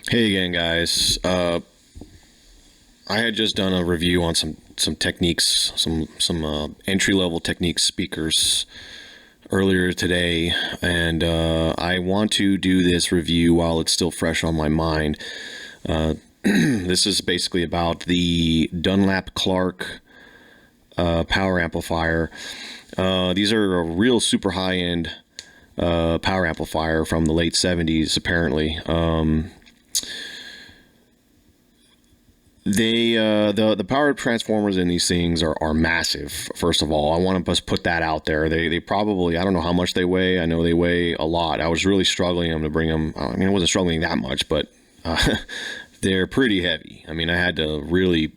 Hey again, guys. I had just done a review on some techniques, some entry level technique speakers earlier today, and I want to do this review while it's still fresh on my mind. This is basically about the Dunlap Clarke power amplifier. These are a real super high end power amplifier from the late 70s, apparently. The power transformers in these things are massive. First of all, I want to just put that out there. They probably, I don't know how much they weigh. I know they weigh a lot. I was really struggling to bring them. I mean, I wasn't struggling that much, but they're pretty heavy. I mean, I had to really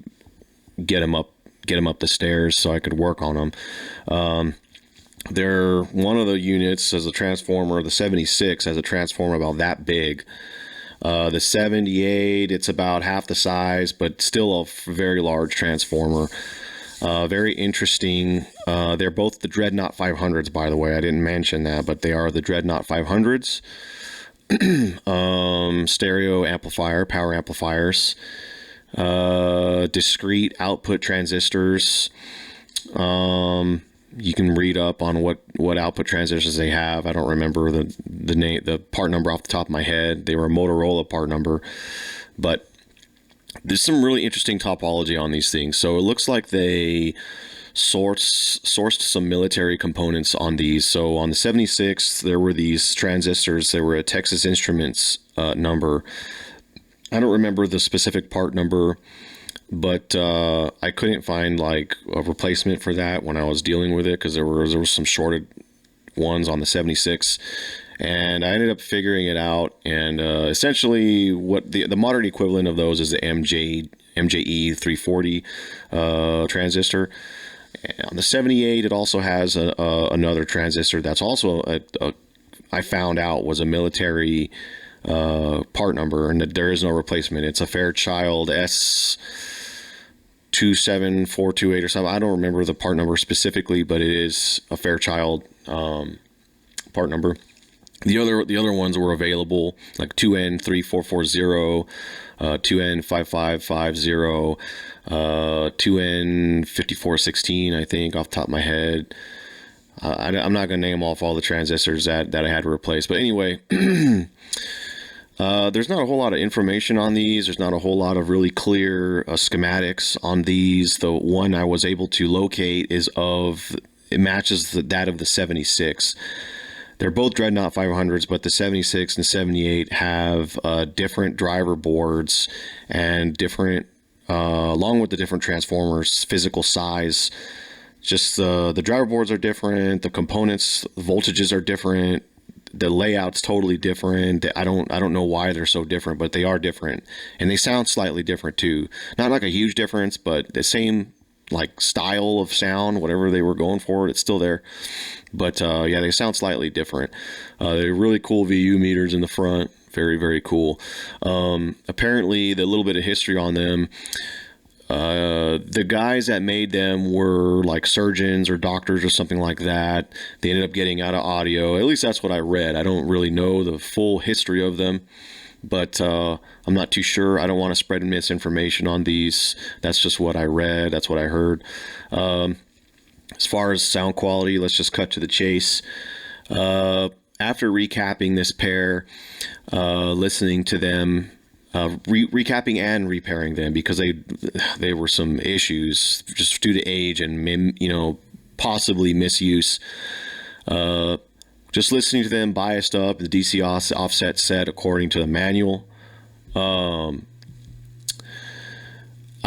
get them up the stairs so I could work on them. They're one of the units as a transformer. The 76 has a transformer about that big. The 78, it's about half the size, but still a very large transformer. Very interesting. They're both the Dreadnaught 500s, by the way. I didn't mention that, but they are the Dreadnaught 500s. Stereo amplifier, power amplifiers. Discrete output transistors. You can read up on what output transistors they have. I don't remember the part number off the top of my head. They were a Motorola part number, but there's some really interesting topology on these things. So it looks like they sourced some military components on these. So on the 76, there were these transistors. There were a Texas Instruments number. I don't remember the specific part number, but I couldn't find like a replacement for that when I was dealing with it, because there was some shorted ones on the 76, and I ended up figuring it out. And essentially, what the modern equivalent of those is the MJE 340 transistor. On the 78, it also has another transistor that's also I found out was a military part number, and that there is no replacement. It's a Fairchild S27428 or something. I don't remember the part number specifically, but it is a Fairchild part number. The other ones were available, like 2N3440, 2N5550, 2N5416, I think, off the top of my head. I'm not going to name off all the transistors that I had to replace, but anyway. There's not a whole lot of information on these. There's not a whole lot of really clear schematics on these. The one I was able to locate it matches that of the 76. They're both Dreadnought 500s, but the 76 and 78 have different driver boards and different, along with the different transformers, physical size. Just the driver boards are different. The components, the voltages are different. The layout's totally different. I don't know why they're so different, but they are different, and they sound slightly different too. Not like a huge difference, but the same like style of sound, whatever they were going for, it's still there. But yeah, they sound slightly different. They're really cool VU meters in the front. Very, very cool. Apparently, the little bit of history on them. The guys that made them were like surgeons or doctors or something like that. They ended up getting out of audio. At least that's what I read. I don't really know the full history of them, but I'm not too sure. I don't want to spread misinformation on these. That's just what I read. That's what I heard. As far as sound quality, let's just cut to the chase. After recapping this pair, listening to them, recapping and repairing them, because they were some issues just due to age and possibly misuse. Just listening to them biased up, the DC offset set according to the manual. I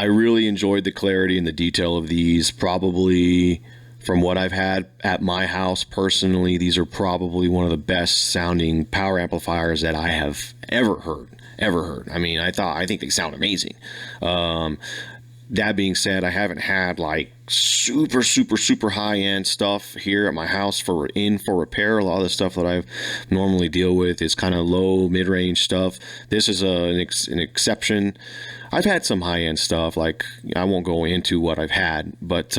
really enjoyed the clarity and the detail of these. Probably from what I've had at my house personally, these are probably one of the best sounding power amplifiers that I have ever heard. I mean, I think they sound amazing. That being said, I haven't had like super high end stuff here at my house for repair. A lot of the stuff that I normally deal with is kind of low mid-range stuff. This is an exception. I've had some high end stuff, like I won't go into what I've had, but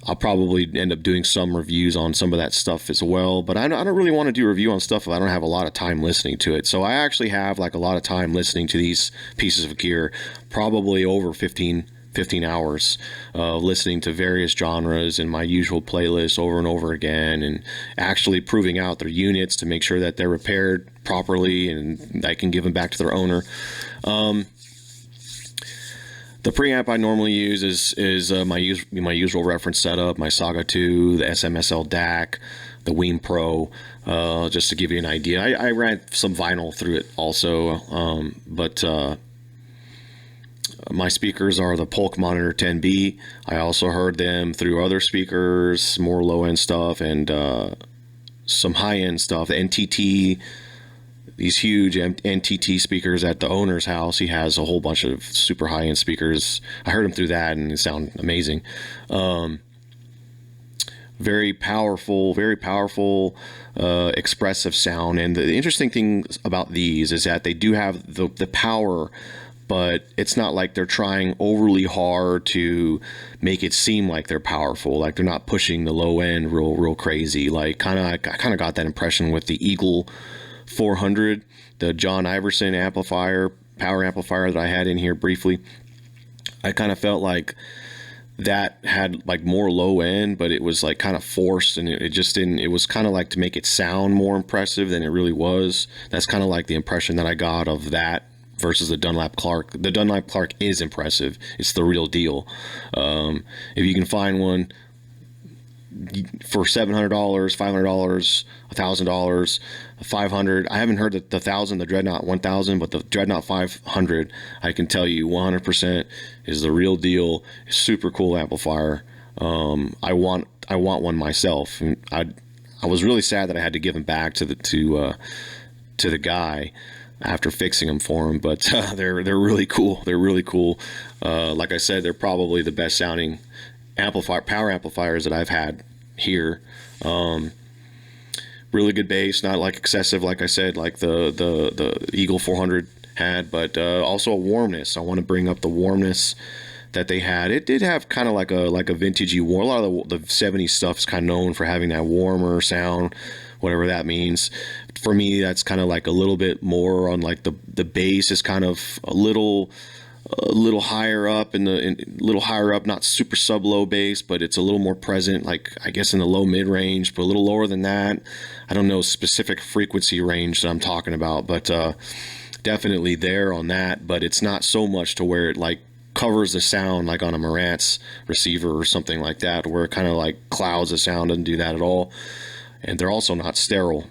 I'll probably end up doing some reviews on some of that stuff as well, but I don't really want to do a review on stuff if I don't have a lot of time listening to it. So I actually have like a lot of time listening to these pieces of gear, probably over 15 hours listening to various genres in my usual playlist over and over again, and actually proving out their units to make sure that they're repaired properly and I can give them back to their owner. The preamp I normally use is my usual reference setup, my Saga 2, the SMSL DAC, the Weem Pro, just to give you an idea. I ran some vinyl through it also, but my speakers are the Polk Monitor 10B. I also heard them through other speakers, more low-end stuff, and some high-end stuff. The NTT, these huge NTT speakers at the owner's house. He has a whole bunch of super high-end speakers. I heard them through that, and they sound amazing. Very powerful, expressive sound. And the interesting thing about these is that they do have the power, but it's not like they're trying overly hard to make it seem like they're powerful. Like they're not pushing the low end real crazy. Like I kind of got that impression with the Eagle 400, the John Iverson amplifier, power amplifier that I had in here briefly. I kind of felt like that had like more low end, but it was like kind of forced, and it just didn't, it was kind of like to make it sound more impressive than it really was. That's kind of like the impression that I got of that versus the Dunlap Clarke. The Dunlap Clarke is impressive. It's the real deal. If you can find one for $700, $500, $1,000, $500. I haven't heard the 1,000, the Dreadnaught 1,000, but the Dreadnaught 500, I can tell you 100% is the real deal. Super cool amplifier. I want one myself. And I was really sad that I had to give them back to the guy after fixing them for him, but they're really cool. They're really cool. Like I said, they're probably the best sounding power amplifiers that I've had here. Really good bass, not like excessive, like I said, like the Eagle 400 had, but also a warmness. I want to bring up the warmness that they had. It did have kind of like a vintagey warm. A lot of the 70s stuff is kind of known for having that warmer sound, whatever that means. For me, that's kind of like a little bit more on like the bass is kind of a little higher up not super sub low bass, but it's a little more present, like I guess in the low mid range, but a little lower than that. I don't know specific frequency range that I'm talking about, but definitely there on that. But it's not so much to where it like covers the sound like on a Marantz receiver or something like that, where it kind of like clouds the sound. Doesn't do that at all. And they're also not sterile.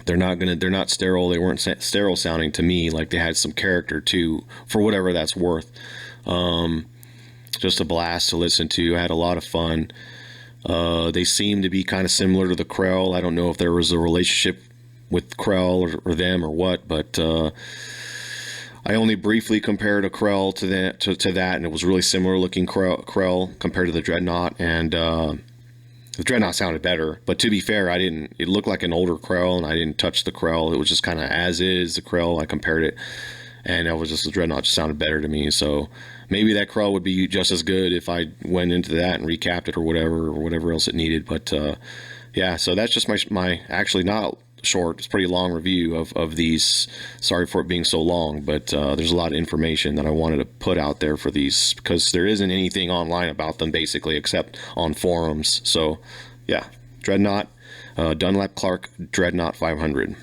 They're not sterile. They weren't sterile sounding to me. Like they had some character too, for whatever that's worth. Just a blast to listen to. I had a lot of fun. They seem to be kind of similar to the Krell. I don't know if there was a relationship with Krell or them or what, but I only briefly compared a Krell to that, and it was really similar looking Krell compared to the Dreadnaught, and the Dreadnaught sounded better. But to be fair, it looked like an older Krell, and I didn't touch the Krell. It was just kind of as is the Krell. I compared it, and it was just the Dreadnaught just sounded better to me. So maybe that Krell would be just as good if I went into that and recapped it or whatever else it needed. But yeah, so that's just my actually not short, it's pretty long review of these. Sorry for it being so long, but there's a lot of information that I wanted to put out there for these, because there isn't anything online about them basically except on forums. So yeah, Dreadnaught, Dunlap Clarke Dreadnaught 500.